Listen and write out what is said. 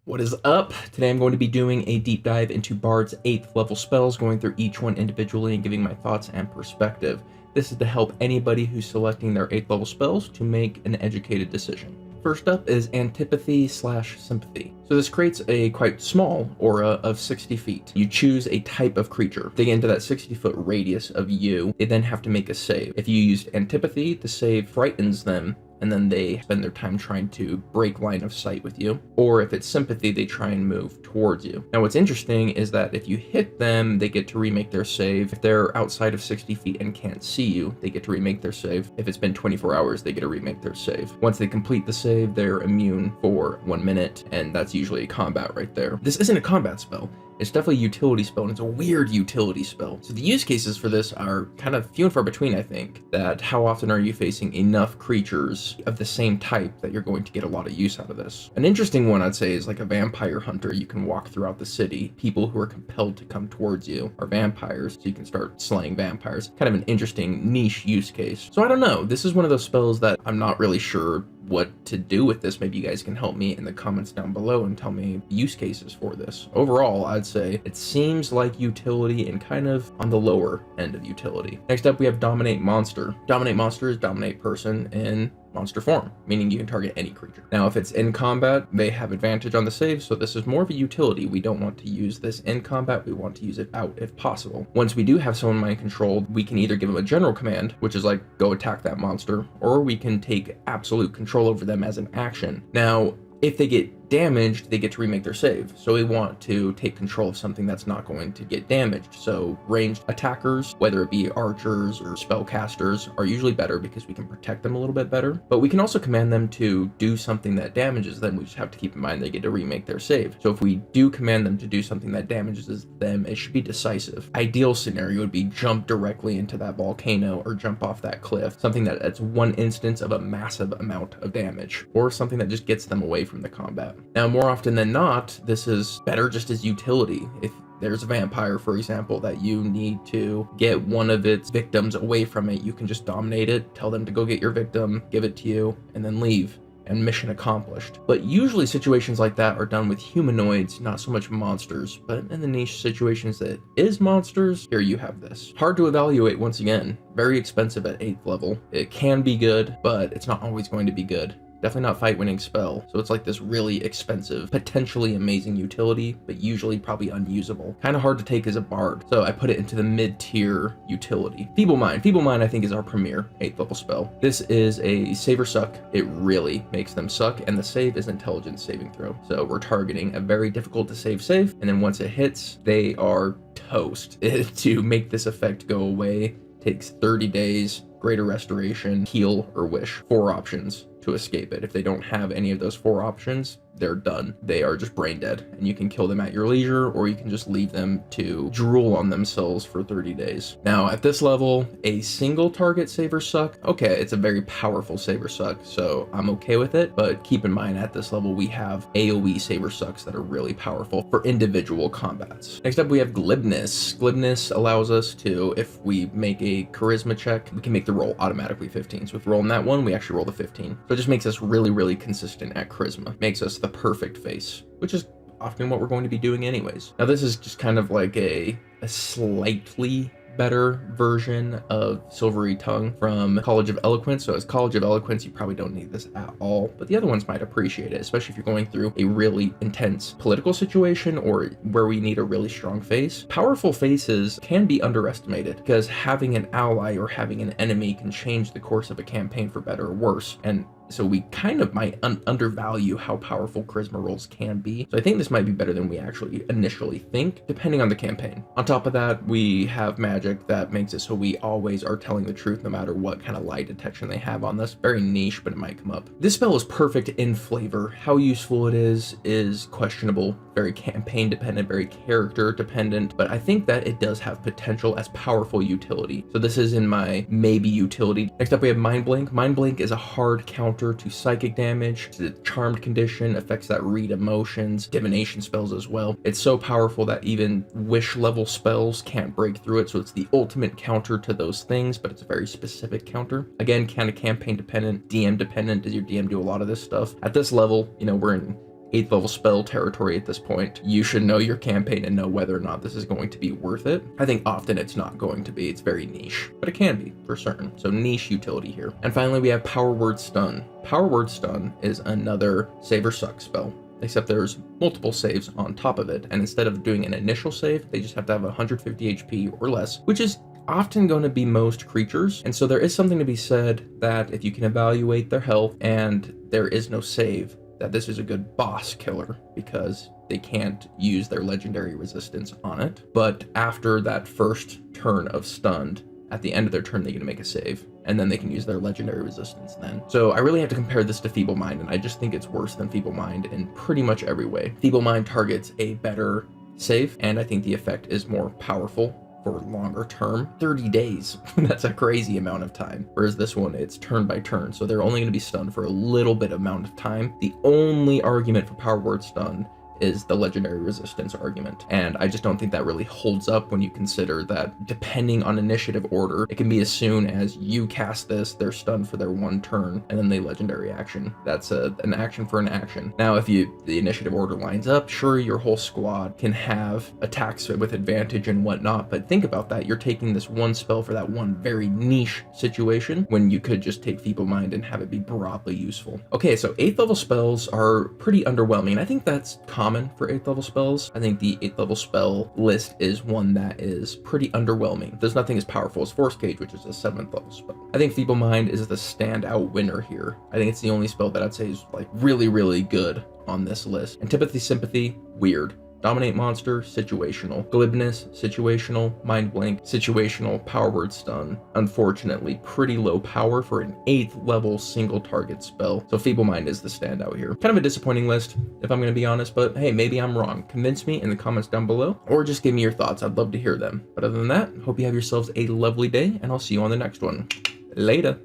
What is up? Today I'm going to be doing a deep dive into Bard's 8th level spells, going through each one individually and giving my thoughts and perspective. This is to help anybody who's selecting their 8th level spells to make an educated decision. First up is Antipathy / Sympathy. So this creates a quite small aura of 60 feet. You choose a type of creature. They get into that 60-foot radius of you. They then have to make a save. If you used Antipathy, the save frightens them, and then they spend their time trying to break line of sight with you. Or if it's Sympathy, they try and move towards you. Now what's interesting is that if you hit them, they get to remake their save. If they're outside of 60 feet and can't see you, they get to remake their save. If it's been 24 hours, they get to remake their save. Once they complete the save, they're immune for 1 minute, and that's usually a combat right there. This isn't a combat spell. It's definitely a utility spell, and it's a weird utility spell. So the use cases for this are kind of few and far between, I think. That how often are you facing enough creatures of the same type that you're going to get a lot of use out of this? An interesting one I'd say is like a vampire hunter. You can walk throughout the city. People who are compelled to come towards you are vampires, so you can start slaying vampires. Kind of an interesting niche use case. So I don't know. This is one of those spells that I'm not really sure what to do with this. Maybe you guys can help me in the comments down below and tell me use cases for this. Overall, I'd say it seems like utility and kind of on the lower end of utility. Next up, we have Dominate Monster. Dominate Monster is dominate person in monster form, meaning you can target any creature. Now, if it's in combat, they have advantage on the save, so this is more of a utility. We don't want to use this in combat, we want to use it out if possible. Once we do have someone mind controlled, we can either give them a general command, which is like, go attack that monster, or we can take absolute control over them as an action. Now, if they get damaged, they get to remake their save. So we want to take control of something that's not going to get damaged. So ranged attackers, whether it be archers or spellcasters, are usually better because we can protect them a little bit better. But we can also command them to do something that damages them. We just have to keep in mind they get to remake their save. So if we do command them to do something that damages them, it should be decisive. Ideal scenario would be jump directly into that volcano or jump off that cliff. Something that's one instance of a massive amount of damage, or something that just gets them away from the combat. Now, more often than not, this is better just as utility. If there's a vampire, for example, that you need to get one of its victims away from it, you can just dominate it, tell them to go get your victim, give it to you, and then leave. And mission accomplished. But usually situations like that are done with humanoids, not so much monsters. But in the niche situations that is monsters, here you have this. Hard to evaluate once again. Very expensive at 8th level. It can be good, but it's not always going to be good. Definitely not fight winning spell. So it's like this really expensive, potentially amazing utility, but usually probably unusable. Kind of hard to take as a bard. So I put it into the mid-tier utility. Feeblemind. Feeblemind I think is our premier 8th level spell. This is a save or suck. It really makes them suck, and the save is intelligence saving throw. So we're targeting a very difficult to save, and then once it hits, they are toast. To make this effect go away takes 30 days, greater restoration, heal, or wish. 4 options to escape it. If they don't have any of those 4 options, they're done. They are just brain dead, and you can kill them at your leisure, or you can just leave them to drool on themselves for 30 days. Now, at this level, a single target save or suck, okay, it's a very powerful save or suck, so I'm okay with it, but keep in mind at this level, we have AoE save or sucks that are really powerful for individual combats. Next up, we have Glibness. Glibness allows us to, if we make a charisma check, we can make the roll automatically 15. So if we're rolling that one, we actually roll the 15. So it just makes us really, really consistent at charisma. Makes us the perfect face, which is often what we're going to be doing anyways. Now this is just kind of like a slightly better version of Silvery Tongue from College of Eloquence. So as College of Eloquence, you probably don't need this at all, but the other ones might appreciate it, especially if you're going through a really intense political situation or where we need a really strong face. Powerful faces can be underestimated because having an ally or having an enemy can change the course of a campaign for better or worse. And so we kind of might undervalue how powerful charisma rolls can be. So I think this might be better than we actually initially think, depending on the campaign. On top of that, we have magic that makes it so we always are telling the truth no matter what kind of lie detection they have on this. Very niche, but it might come up. This spell is perfect in flavor. How useful it is questionable. Very campaign dependent, very character dependent, but I think that it does have potential as powerful utility. So this is in my maybe utility. Next up, we have Mind Blink. Mind Blink is a hard counter to psychic damage. It's a charmed condition, affects that read emotions, divination spells as well. It's so powerful that even wish level spells can't break through it, so it's the ultimate counter to those things, but it's a very specific counter. Again, kind of campaign dependent, DM dependent. Does your DM do a lot of this stuff? At this level, you know, we're in 8th level spell territory at this point. You should know your campaign and know whether or not this is going to be worth it. I think often it's not going to be. It's very niche, but it can be for certain. So niche utility here. And finally, we have Power Word Stun. Power Word Stun is another save or suck spell, except there's multiple saves on top of it. And instead of doing an initial save, they just have to have 150 HP or less, which is often going to be most creatures. And so there is something to be said that if you can evaluate their health and there is no save, that this is a good boss killer because they can't use their legendary resistance on it. But after that first turn of stunned, at the end of their turn, they get to make a save, and then they can use their legendary resistance then. So I really have to compare this to Feeblemind, and I just think it's worse than Feeblemind in pretty much every way. Feeblemind targets a better save, and I think the effect is more powerful for longer term. 30 days, that's a crazy amount of time. Whereas this one, it's turn by turn, so they're only gonna be stunned for a little bit amount of time. The only argument for Power Word Stun is the legendary resistance argument. And I just don't think that really holds up when you consider that depending on initiative order, it can be as soon as you cast this, they're stunned for their one turn, and then they legendary action. That's an action for an action. Now, if the initiative order lines up, sure, your whole squad can have attacks with advantage and whatnot, but think about that. You're taking this one spell for that one very niche situation when you could just take Feeblemind and have it be broadly useful. Okay, so 8th level spells are pretty underwhelming, and I think that's common for 8th level spells. I think the 8th level spell list is one that is pretty underwhelming. There's nothing as powerful as Force Cage, which is a 7th level spell. I think Feeblemind is the standout winner here. I think it's the only spell that I'd say is like really, really good on this list. Antipathy, Sympathy, weird. Dominate Monster, situational. Glibness, situational. Mind Blank, situational. Power Word Stun, unfortunately pretty low power for an 8th level single target spell. So Feeblemind is the standout here. Kind of a disappointing list, if I'm going to be honest, but hey, maybe I'm wrong. Convince me in the comments down below, or just give me your thoughts. I'd love to hear them. But other than that, hope you have yourselves a lovely day, and I'll see you on the next one. Later.